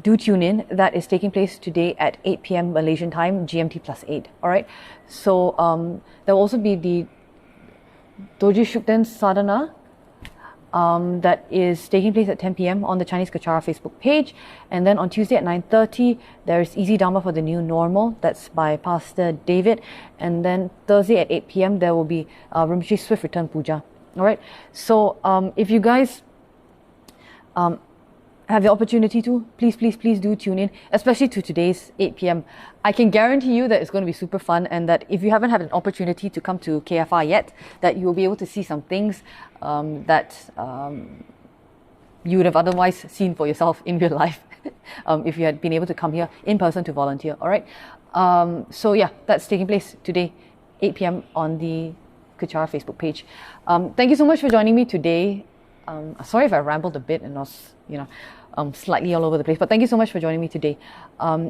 do tune in. That is taking place today at 8 p.m. Malaysian time, GMT +8. All right. So there will also be the Doji Shukden Sadhana that is taking place at 10 p.m. on the Chinese Kechara Facebook page. And then on Tuesday at 9:30, there is Easy Dharma for the New Normal. That's by Pastor David. And then Thursday at 8 p.m., there will be Rinpoche Swift Return Puja. All right. So if you guys have the opportunity to, please do tune in, especially to today's 8 p.m. I can guarantee you that it's going to be super fun, and that if you haven't had an opportunity to come to KFR yet, that you will be able to see some things that you would have otherwise seen for yourself in real life if you had been able to come here in person to volunteer. All right. So yeah, that's taking place today, 8 p.m. on the Kechara Facebook page. Thank you so much for joining me today. Sorry if I rambled a bit and was, slightly all over the place, but thank you so much for joining me today.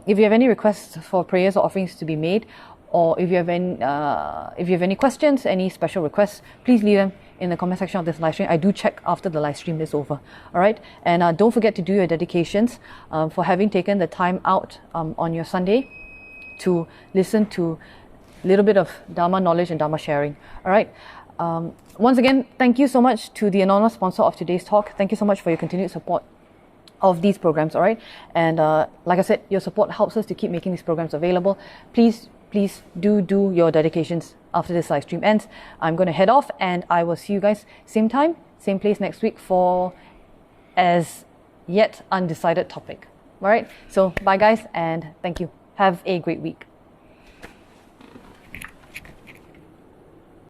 If you have any requests for prayers or offerings to be made, or if you have any questions, any special requests, please leave them in the comment section of this live stream. I do check after the live stream is over. All right, and don't forget to do your dedications for having taken the time out on your Sunday to listen to a little bit of Dharma knowledge and Dharma sharing. All right. Once again, thank you so much to the anonymous sponsor of today's talk. Thank you so much for your continued support of these programs. All right, and like I said, your support helps us to keep making these programs available. Please do your dedications after this live stream ends. I'm going to head off, and I will see you guys same time, same place next week for as yet undecided topic. All right, so bye guys, and thank you. Have a great week.